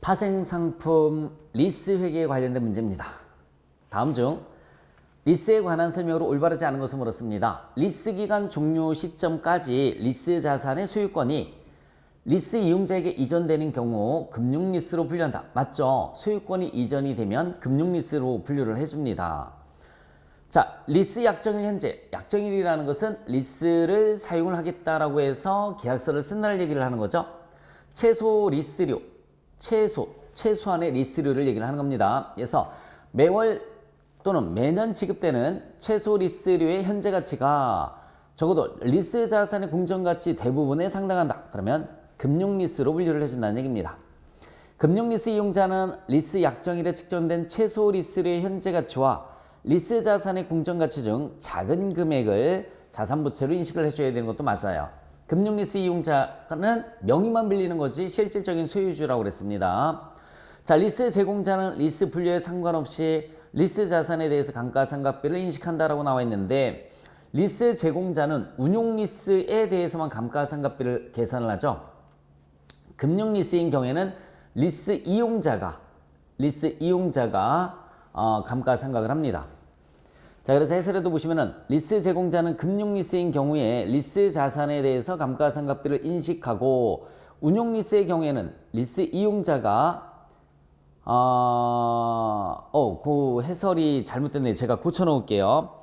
파생상품 리스 회계에 관련된 문제입니다. 다음 중 리스에 관한 설명으로 올바르지 않은 것을 물었습니다. 리스 기간 종료 시점까지 리스 자산의 소유권이 리스 이용자에게 이전되는 경우 금융리스로 분류한다. 맞죠? 소유권이 이전이 되면 금융리스로 분류를 해줍니다. 자, 리스 약정일 현재. 약정일이라는 것은 리스를 사용을 하겠다라고 해서 계약서를 쓴 날 얘기를 하는 거죠. 최소 리스료, 최소한의 리스료를 얘기를 하는 겁니다. 그래서 매월 또는 매년 지급되는 최소 리스료의 현재 가치가 적어도 리스 자산의 공정가치 대부분에 상당한다. 그러면 금융리스로 분류를 해준다는 얘기입니다. 금융리스 이용자는 리스 약정일에 측정된 최소 리스료의 현재 가치와 리스 자산의 공정가치 중 작은 금액을 자산부채로 인식을 해줘야 되는 것도 맞아요. 금융리스 이용자는 명의만 빌리는 거지 실질적인 소유주라고 그랬습니다. 자, 리스 제공자는 리스 분류에 상관없이 리스 자산에 대해서 감가상각비를 인식한다라고 나와 있는데 리스 제공자는 운용리스에 대해서만 감가상각비를 계산을 하죠. 금융리스인 경우에는 리스 이용자가 감가상각을 합니다. 자, 그래서 해설에도 보시면은 리스 제공자는 금융리스인 경우에 리스 자산에 대해서 감가상각비를 인식하고 운용리스의 경우에는 리스 이용자가 그 해설이 잘못됐네요. 제가 고쳐놓을게요.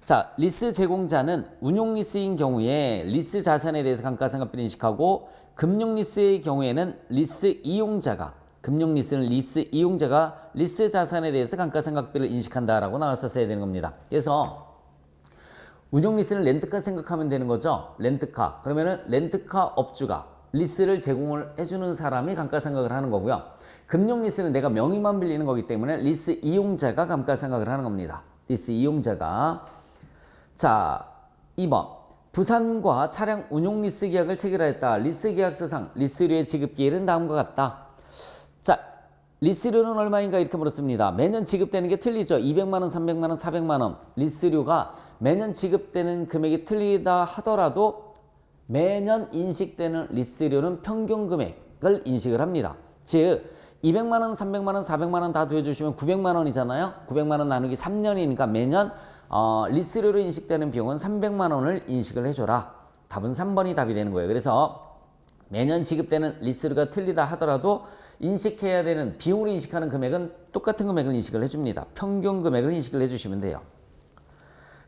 자, 리스 제공자는 운용리스인 경우에 리스 자산에 대해서 감가상각비를 인식하고 금융리스의 경우에는 금융리스는 리스 이용자가 리스 자산에 대해서 감가상각비를 인식한다라고 나왔었어야 되는 겁니다. 그래서 운용리스는 렌트카 생각하면 되는 거죠. 렌트카. 그러면은 렌트카 업주가 리스를 제공을 해주는 사람이 감가상각을 하는 거고요. 금융리스는 내가 명의만 빌리는 거기 때문에 리스 이용자가 감가상각을 하는 겁니다. 리스 이용자가. 자, 2번. 부산과 차량 운용리스 계약을 체결하였다. 리스 계약서상 리스료의 지급 기일은 다음과 같다. 자, 리스료는 얼마인가 이렇게 물었습니다. 매년 지급되는 게 틀리죠. 200만원, 300만원, 400만원. 리스료가 매년 지급되는 금액이 틀리다 하더라도 매년 인식되는 리스료는 평균 금액을 인식을 합니다. 즉 200만원, 300만원, 400만원 다 더해주시면 900만원이잖아요. 900만원 나누기 3년이니까 매년 리스료로 인식되는 비용은 300만원을 인식을 해줘라. 답은 3번이 답이 되는 거예요. 그래서 매년 지급되는 리스료가 틀리다 하더라도 인식해야 되는 비용으로 인식하는 금액은 똑같은 금액을 인식을 해줍니다. 평균 금액을 인식을 해주시면 돼요.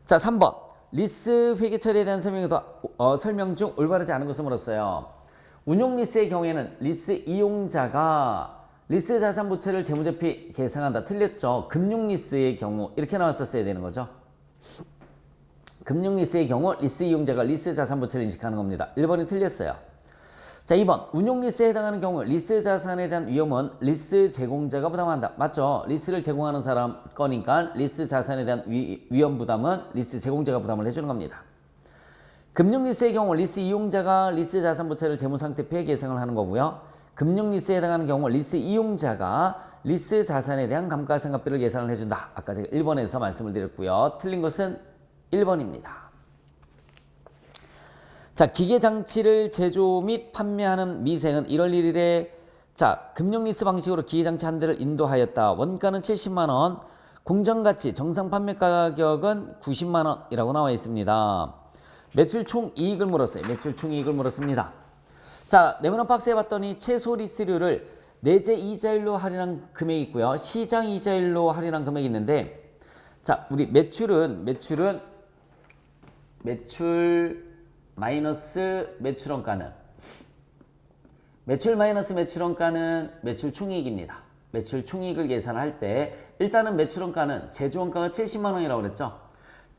자, 3번. 리스 회계 처리에 대한 설명 중 올바르지 않은 것을 물었어요. 운용리스의 경우에는 리스 이용자가 리스 자산 부채를 재무제표 계산한다. 틀렸죠. 금융리스의 경우 이렇게 나왔었어야 되는 거죠. 금융리스의 경우 리스 이용자가 리스 자산 부채를 인식하는 겁니다. 1번이 틀렸어요. 자, 2번. 운용리스에 해당하는 경우 리스 자산에 대한 위험은 리스 제공자가 부담한다. 맞죠? 리스를 제공하는 사람 거니까 리스 자산에 대한 위험 부담은 리스 제공자가 부담을 해주는 겁니다. 금융리스의 경우 리스 이용자가 리스 자산 부채를 재무상태표에 계산을 하는 거고요. 금융리스에 해당하는 경우 리스 이용자가 리스 자산에 대한 감가상각비를 계산을 해준다. 아까 제가 1번에서 말씀을 드렸고요. 틀린 것은 1번입니다. 자, 기계장치를 제조 및 판매하는 미생은 1월 1일에 자, 금융리스 방식으로 기계장치 한 대를 인도하였다. 원가는 70만원, 공정가치 정상 판매 가격은 90만원이라고 나와 있습니다. 매출 총이익을 물었어요. 매출 총이익을 물었습니다. 자, 네모난 박스에 봤더니 최소 리스료를 내재 이자율로 할인한 금액이 있고요. 시장 이자율로 할인한 금액이 있는데 자, 우리 매출 마이너스 매출원가는 매출 마이너스 매출원가는 매출 총이익입니다. 매출 총이익을 계산할 때 일단은 매출원가는 제조원가가 70만원이라고 그랬죠.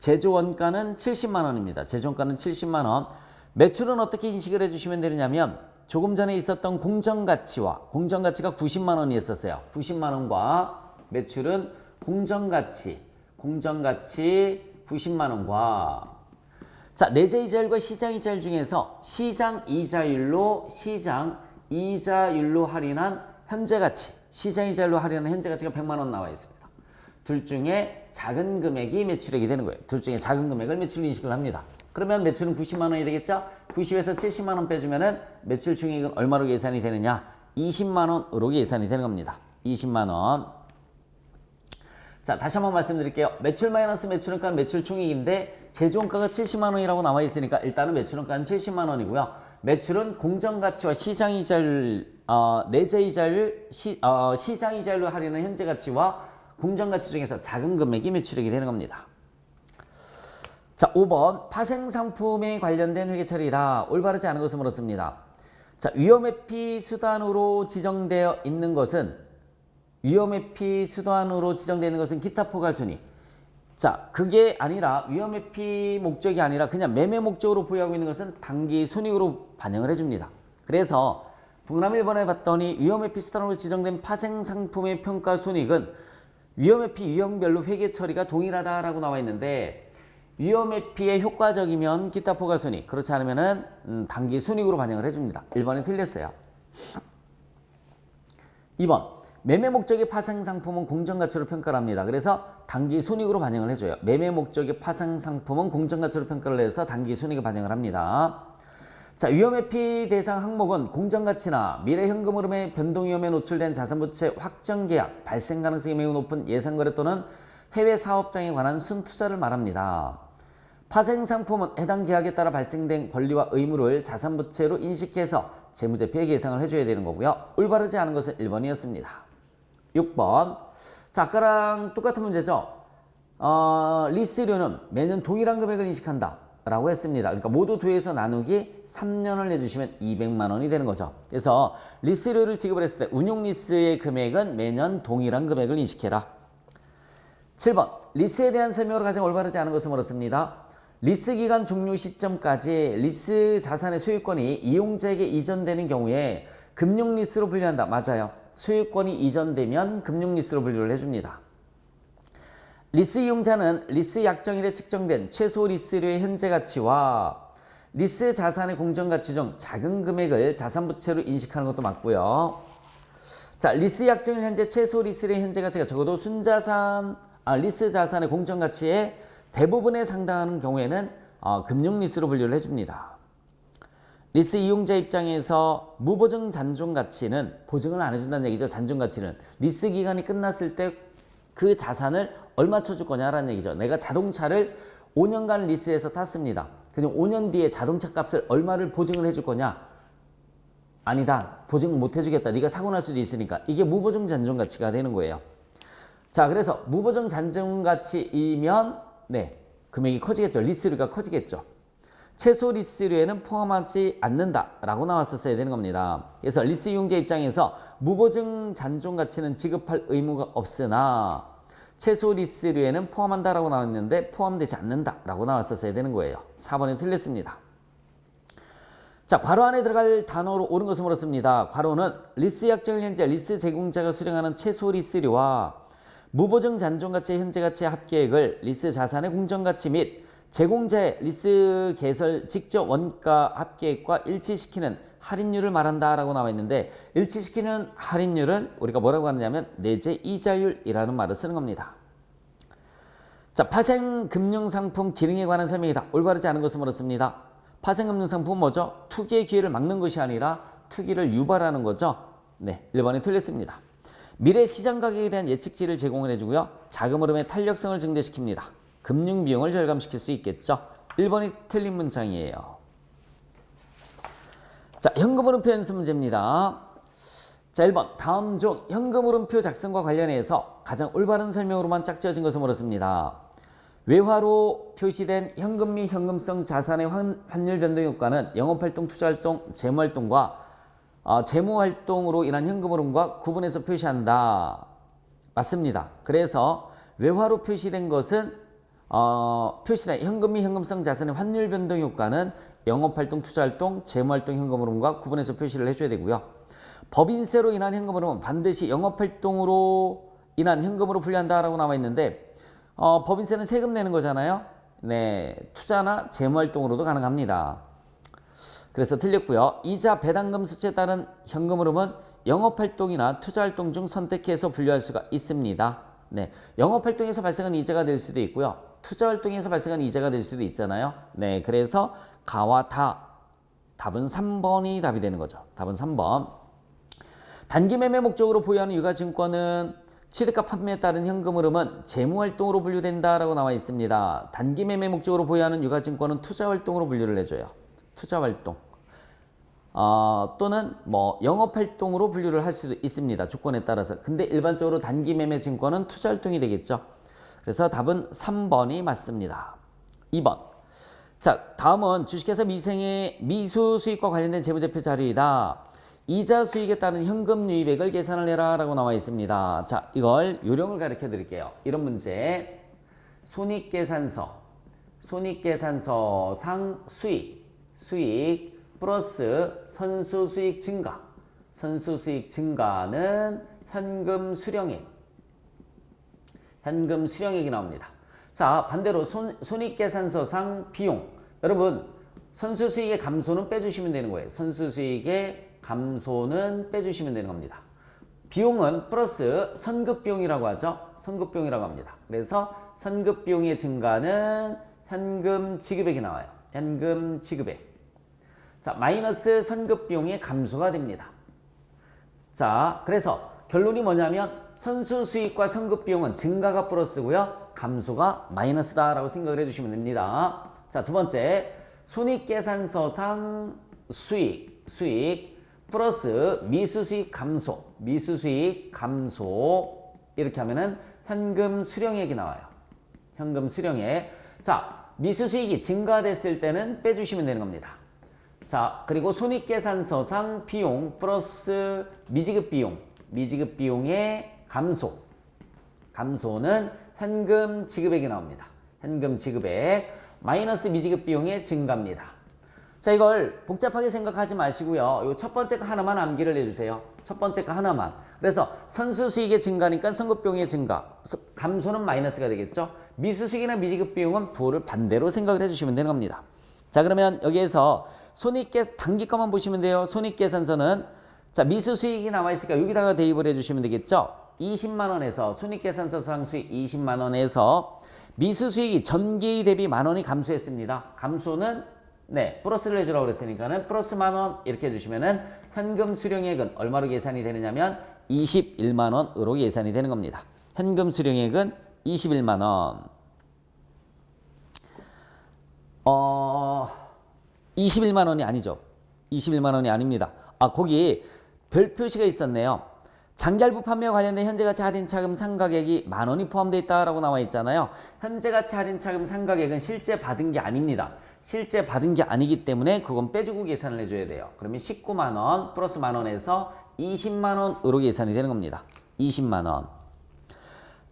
제조원가는 70만원입니다. 제조원가는 70만원. 매출은 어떻게 인식을 해주시면 되느냐면 조금 전에 있었던 공정가치가 90만원이었었어요. 90만원과 매출은 공정가치 90만원과 자, 내재 이자율과 시장 이자율 중에서 시장 이자율로 할인한 현재가치 시장 이자율로 할인한 현재가치가 100만원 나와 있습니다. 둘 중에 작은 금액이 매출액이 되는 거예요. 둘 중에 작은 금액을 매출로 인식을 합니다. 그러면 매출은 90만원이 되겠죠? 90에서 70만원 빼주면은 매출 총이익은 얼마로 계산이 되느냐? 20만 원으로 계산이 되는 겁니다. 20만 원. 자, 다시 한번 말씀드릴게요. 매출 마이너스 매출원가는 매출 총액인데 제조원가가 70만 원이라고 나와 있으니까 일단은 매출원가는 70만 원이고요. 매출은 공정가치와 시장이자율, 내재이자율, 시장이자율로 할인한 현재가치와 공정가치 중에서 작은 금액이 매출액이 되는 겁니다. 자, 5번 파생상품에 관련된 회계처리다. 올바르지 않은 것을 물었습니다. 자, 위험회피 수단으로 지정되어 있는 것은 위험회피 수단으로 지정되어 있는 것은 기타 포괄손익. 자, 그게 아니라 위험회피 목적이 아니라 그냥 매매 목적으로 보유하고 있는 것은 당기순이익으로 반영을 해줍니다. 그래서 동그라미 1번에 봤더니 위험회피 수단으로 지정된 파생상품의 평가손익은 위험회피 유형별로 회계처리가 동일하다라고 나와 있는데 위험회피에 효과적이면 기타 포괄손익, 그렇지 않으면 당기순이익으로 반영을 해줍니다. 1번이 틀렸어요. 2번 매매 목적의 파생상품은 공정가치로 평가를 합니다. 그래서 당기순이익으로 반영을 해줘요. 매매 목적의 파생상품은 공정가치로 평가를 해서 당기순이익을 반영을 합니다. 자, 위험회피 대상 항목은 공정가치나 미래 현금 흐름의 변동 위험에 노출된 자산부채 확정 계약, 발생 가능성이 매우 높은 예상거래 또는 해외 사업장에 관한 순투자를 말합니다. 파생상품은 해당 계약에 따라 발생된 권리와 의무를 자산부채로 인식해서 재무제표에 계상을 해줘야 되는 거고요. 올바르지 않은 것은 1번이었습니다. 6번. 자, 아까랑 똑같은 문제죠. 리스료는 매년 동일한 금액을 인식한다 라고 했습니다. 그러니까 모두 도에서 나누기 3년을 내주시면 200만 원이 되는 거죠. 그래서 리스료를 지급을 했을 때 운용리스의 금액은 매년 동일한 금액을 인식해라. 7번. 리스에 대한 설명으로 가장 올바르지 않은 것을 물었습니다. 리스 기간 종료 시점까지 리스 자산의 소유권이 이용자에게 이전되는 경우에 금융리스로 분류한다. 맞아요. 소유권이 이전되면 금융리스로 분류를 해줍니다. 리스 이용자는 리스 약정일에 측정된 최소 리스료의 현재 가치와 리스 자산의 공정가치 중 작은 금액을 자산부채로 인식하는 것도 맞고요. 자, 리스 약정일 현재 최소 리스료의 현재 가치가 적어도 리스 자산의 공정가치의 대부분에 상당하는 경우에는 금융리스로 분류를 해줍니다. 리스 이용자 입장에서 무보증 잔존 가치는 보증을 안 해준다는 얘기죠. 잔존 가치는 리스 기간이 끝났을 때 그 자산을 얼마 쳐줄 거냐라는 얘기죠. 내가 자동차를 5년간 리스해서 탔습니다. 그럼 5년 뒤에 자동차 값을 얼마를 보증을 해줄 거냐? 아니다. 보증 못 해주겠다. 네가 사고 날 수도 있으니까. 이게 무보증 잔존 가치가 되는 거예요. 자, 그래서 무보증 잔존 가치이면 금액이 커지겠죠. 리스료가 커지겠죠. 최소 리스료에는 포함하지 않는다라고 나왔었어야 되는 겁니다. 그래서 리스 이용자 입장에서 무보증 잔존 가치는 지급할 의무가 없으나 최소 리스료에는 포함한다라고 나왔는데 포함되지 않는다라고 나왔었어야 되는 거예요. 4번이 틀렸습니다. 자, 괄호 안에 들어갈 단어로 옳은 것을 물었습니다. 괄호는 리스 약정일 현재 리스 제공자가 수령하는 최소 리스료와 무보증 잔존 가치의 현재 가치의 합계액을 리스 자산의 공정가치 및 제공자의 리스 개설 직접 원가 합계액과 일치시키는 할인율을 말한다라고 나와 있는데 일치시키는 할인율은 우리가 뭐라고 하느냐면 내재 이자율이라는 말을 쓰는 겁니다. 자, 파생금융상품 기능에 관한 설명이다. 올바르지 않은 것을 물었습니다. 파생금융상품은 뭐죠? 투기의 기회를 막는 것이 아니라 투기를 유발하는 거죠. 1번이 틀렸습니다. 미래 시장 가격에 대한 예측치를 제공을 해주고요. 자금 흐름의 탄력성을 증대시킵니다. 금융 비용을 절감시킬 수 있겠죠. 1번이 틀린 문장이에요. 자, 현금 흐름표 연습 문제입니다. 자, 1번. 다음 중 현금 흐름표 작성과 관련해서 가장 올바른 설명으로만 짝지어진 것을 물었습니다. 외화로 표시된 현금 및 현금성 자산의 환율 변동 효과는 영업활동, 투자활동, 재무활동과 재무활동으로 인한 현금 흐름과 구분해서 표시한다. 맞습니다. 그래서 외화로 표시된 것은 표시된 현금 및 현금성 자산의 환율 변동 효과는 영업활동, 투자활동, 재무활동 현금 흐름과 구분해서 표시를 해줘야 되고요. 법인세로 인한 현금 흐름은 반드시 영업활동으로 인한 현금으로 분류한다라고 나와 있는데 법인세는 세금 내는 거잖아요. 투자나 재무활동으로도 가능합니다. 그래서 틀렸고요. 이자 배당금 수치에 따른 현금 흐름은 영업활동이나 투자활동 중 선택해서 분류할 수가 있습니다. 영업활동에서 발생한 이자가 될 수도 있고요. 투자활동에서 발생한 이자가 될 수도 있잖아요. 그래서 가와 다 답은 3번이 답이 되는 거죠. 답은 3번. 단기 매매 목적으로 보유하는 유가증권은 취득과 판매에 따른 현금 흐름은 재무활동으로 분류된다라고 나와 있습니다. 단기 매매 목적으로 보유하는 유가증권은 투자활동으로 분류를 해줘요. 투자활동. 또는 뭐 영업활동으로 분류를 할 수도 있습니다. 조건에 따라서. 근데 일반적으로 단기 매매 증권은 투자활동이 되겠죠. 그래서 답은 3번이 맞습니다. 2번. 자, 다음은 주식회사 미생의 미수 수익과 관련된 재무제표 자료이다. 이자 수익에 따른 현금 유입액을 계산을 해라 라고 나와 있습니다. 자, 이걸 요령을 가르쳐 드릴게요. 이런 문제. 손익계산서상 수익 플러스 선수수익 증가. 선수수익 증가는 현금 수령액이 나옵니다. 자, 반대로 손익계산서상 비용. 여러분, 선수수익의 감소는 빼주시면 되는 거예요. 선수수익의 감소는 빼주시면 되는 겁니다. 비용은 플러스 선급비용이라고 하죠. 선급비용이라고 합니다. 그래서 선급비용의 증가는 현금 지급액이 나와요. 현금 지급액. 자, 마이너스 선급비용의 감소가 됩니다. 자, 그래서 결론이 뭐냐면 선수수익과 선급비용은 증가가 플러스고요. 감소가 마이너스다라고 생각을 해주시면 됩니다. 자, 두 번째. 손익계산서상 수익 플러스 미수수익 감소 이렇게 하면은 현금 수령액이 나와요. 현금 수령액. 자, 미수수익이 증가됐을 때는 빼주시면 되는 겁니다. 자, 그리고 손익계산서상 비용 플러스 미지급비용의 감소는 현금 지급액이 나옵니다. 현금 지급액 마이너스 미지급비용의 증가입니다. 자, 이걸 복잡하게 생각하지 마시고요. 요 첫 번째 거 하나만 암기를 해주세요. 첫 번째 거 하나만. 그래서 선수수익의 증가니까 선급비용의 증가. 감소는 마이너스가 되겠죠. 미수수익이나 미지급비용은 부호를 반대로 생각을 해주시면 되는 겁니다. 자, 그러면 여기에서 단기 거만 보시면 돼요. 손익계산서는 자, 미수수익이 나와 있으니까 여기다가 대입을 해주시면 되겠죠. 20만원에서 손익계산서상 수익 20만원에서 미수수익이 전기 대비 만원이 감소했습니다. 감소는 플러스를 해주라고 그랬으니까는 플러스 만원 이렇게 해주시면은 현금 수령액은 얼마로 계산이 되느냐면 21만원으로 계산이 되는 겁니다. 현금 수령액은 21만원. 21만원이 아니죠. 21만원이 아닙니다. 거기 별 표시가 있었네요. 장기할부 판매와 관련된 현재가치 할인차금 상가액이 만원이 포함되어 있다라고 나와 있잖아요. 현재가치 할인차금 상가액은 실제 받은 게 아닙니다. 실제 받은 게 아니기 때문에 그건 빼주고 계산을 해줘야 돼요. 그러면 19만원 플러스 만원에서 20만원으로 계산이 되는 겁니다. 20만원.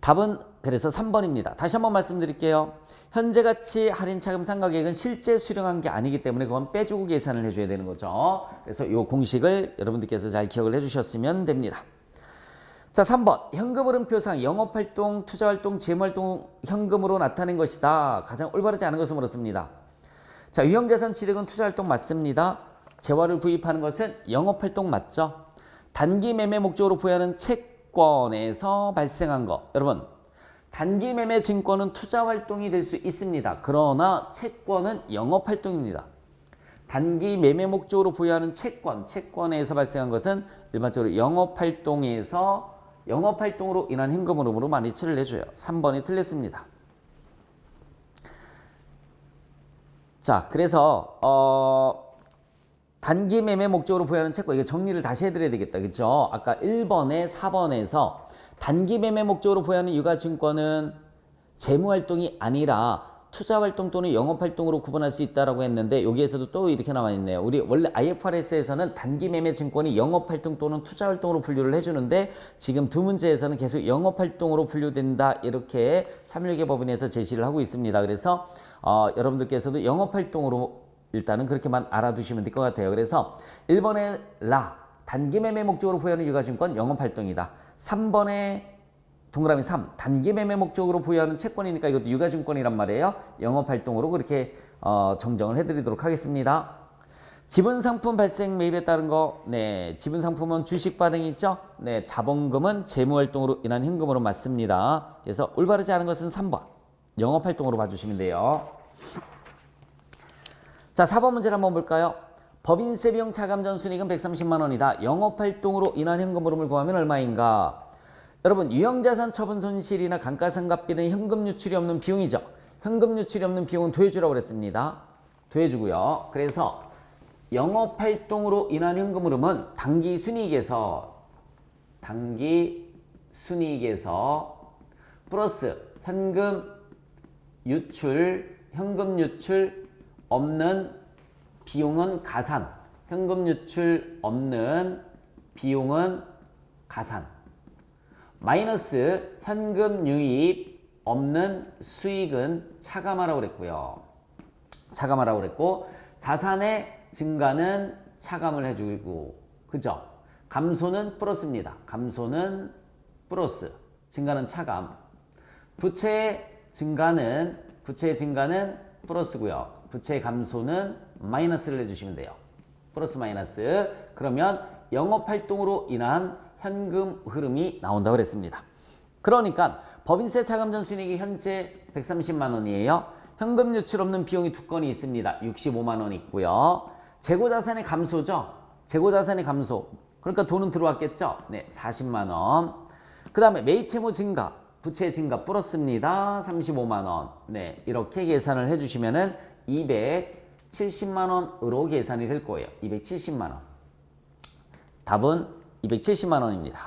답은 그래서 3번입니다. 다시 한번 말씀드릴게요. 현재가치 할인차금 상가액은 실제 수령한 게 아니기 때문에 그건 빼주고 계산을 해줘야 되는 거죠. 그래서 이 공식을 여러분들께서 잘 기억을 해주셨으면 됩니다. 자, 3번. 현금 흐름표상 영업활동, 투자활동, 재무활동 현금으로 나타낸 것이다. 가장 올바르지 않은 것을 물었습니다. 자, 유형자산 취득은 투자활동 맞습니다. 재화를 구입하는 것은 영업활동 맞죠. 단기 매매 목적으로 부여하는 채권에서 발생한 거. 여러분, 단기 매매 증권은 투자활동이 될 수 있습니다. 그러나 채권은 영업활동입니다. 단기 매매 목적으로 부여하는 채권에서 발생한 것은 일반적으로 영업활동으로 인한 현금 흐름으로 많이 처리를 해줘요. 3번이 틀렸습니다. 자, 그래서 단기 매매 목적으로 부여하는 채권, 이거 정리를 다시 해드려야 되겠다. 그렇죠? 아까 1번에 4번에서 단기 매매 목적으로 부여하는 유가증권은 재무활동이 아니라 투자활동 또는 영업활동으로 구분할 수 있다고 했는데 여기에서도 또 이렇게 나와 있네요. 우리 원래 IFRS에서는 단기 매매 증권이 영업활동 또는 투자활동으로 분류를 해주는데 지금 두 문제에서는 계속 영업활동으로 분류된다 이렇게 3일계 법인에서 제시를 하고 있습니다. 그래서 여러분들께서도 영업활동으로 일단은 그렇게만 알아두시면 될 것 같아요. 그래서 1번에 단기 매매 목적으로 부여하는 유가증권 영업활동이다. 3번에 동그라미 3. 단기 매매 목적으로 부여하는 채권이니까 이것도 유가증권이란 말이에요. 영업활동으로 그렇게 정정을 해드리도록 하겠습니다. 지분상품 발생 매입에 따른 거. 지분상품은 주식 반응이죠. 자본금은 재무활동으로 인한 현금으로 맞습니다. 그래서 올바르지 않은 것은 3번. 영업활동으로 봐주시면 돼요. 자, 4번 문제를 한번 볼까요? 법인세 비용 차감 전 순이익은 130만 원이다. 영업활동으로 인한 현금 흐름을 구하면 얼마인가? 여러분 유형자산 처분 손실이나 감가상각비는 현금 유출이 없는 비용이죠. 현금 유출이 없는 비용은 더해주라고 그랬습니다. 더해주고요. 그래서 영업활동으로 인한 현금 흐름은 당기순이익에서 플러스 현금 유출 없는 비용은 가산. 현금 유출 없는 비용은 가산. 마이너스 현금 유입 없는 수익은 차감하라고 그랬고요. 차감하라고 그랬고 자산의 증가는 차감을 해주고 그죠? 감소는 플러스입니다. 감소는 플러스. 증가는 차감. 부채의 증가는 플러스고요. 부채의 감소는 마이너스를 해주시면 돼요. 플러스 마이너스. 그러면 영업활동으로 인한 현금 흐름이 나온다고 그랬습니다. 그러니까 법인세 차감 전 순이익이 현재 130만 원이에요. 현금 유출 없는 비용이 두 건이 있습니다. 65만 원 있고요. 재고자산의 감소죠. 재고자산의 감소. 그러니까 돈은 들어왔겠죠. 네, 40만 원. 그 다음에 매입채무 증가, 부채 증가 플러스입니다. 35만 원. 네, 이렇게 계산을 해주시면은 270만 원으로 계산이 될 거예요. 270만 원. 답은 270만 원입니다.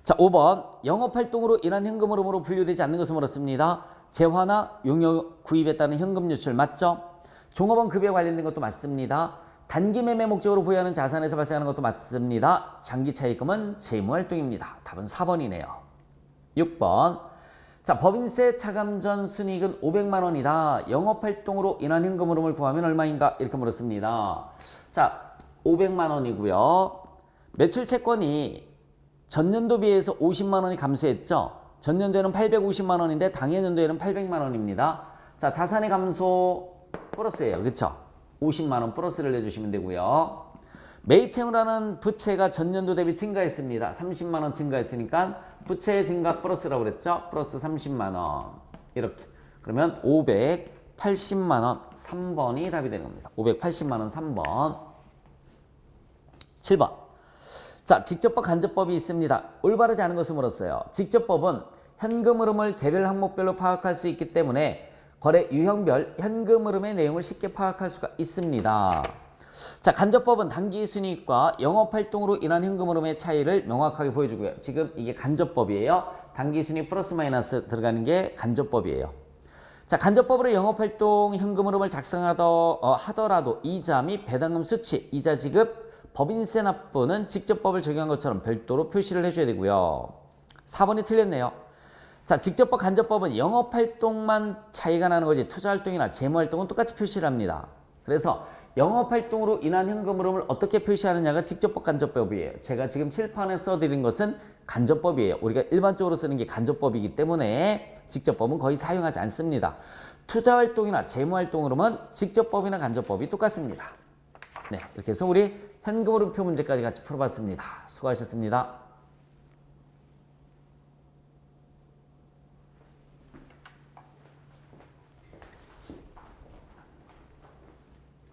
자, 5번. 영업활동으로 인한 현금 흐름으로 분류되지 않는 것을 물었습니다. 재화나 용역 구입에 따른 현금 유출 맞죠? 종업원 급여에 관련된 것도 맞습니다. 단기 매매 목적으로 보유하는 자산에서 발생하는 것도 맞습니다. 장기 차입금은 재무활동입니다. 답은 4번이네요. 6번. 자, 법인세 차감 전 순이익은 500만 원이다. 영업활동으로 인한 현금 흐름을 구하면 얼마인가? 이렇게 물었습니다. 자, 500만 원이고요. 매출 채권이 전년도 비해서 50만 원이 감소했죠. 전년도에는 850만 원인데 당해년도에는 800만 원입니다. 자, 자산의 감소 플러스예요. 그렇죠? 50만 원 플러스를 해주시면 되고요. 매입채무라는 부채가 전년도 대비 증가했습니다. 30만 원 증가했으니까 부채 증가 플러스라고 그랬죠? 플러스 30만 원. 이렇게. 그러면 580만 원 3번이 답이 되는 겁니다. 580만 원 3번. 7번. 자, 직접법, 간접법이 있습니다. 올바르지 않은 것을 물었어요. 직접법은 현금 흐름을 개별 항목별로 파악할 수 있기 때문에 거래 유형별 현금 흐름의 내용을 쉽게 파악할 수가 있습니다. 자, 간접법은 단기 순이익과 영업활동으로 인한 현금 흐름의 차이를 명확하게 보여주고요. 지금 이게 간접법이에요. 단기 순이익 플러스 마이너스 들어가는 게 간접법이에요. 자, 간접법으로 영업활동 현금 흐름을 작성하더라도 이자 및 배당금 수취, 이자 지급, 법인세 납부는 직접법을 적용한 것처럼 별도로 표시를 해줘야 되고요. 4번이 틀렸네요. 자, 직접법, 간접법은 영업활동만 차이가 나는 거지 투자활동이나 재무활동은 똑같이 표시를 합니다. 그래서 영업활동으로 인한 현금 흐름을 어떻게 표시하느냐가 직접법, 간접법이에요. 제가 지금 칠판에 써드린 것은 간접법이에요. 우리가 일반적으로 쓰는 게 간접법이기 때문에 직접법은 거의 사용하지 않습니다. 투자활동이나 재무활동 흐름은 직접법이나 간접법이 똑같습니다. 네, 이렇게 해서 우리 현금 흐름표 문제까지 같이 풀어봤습니다. 수고하셨습니다.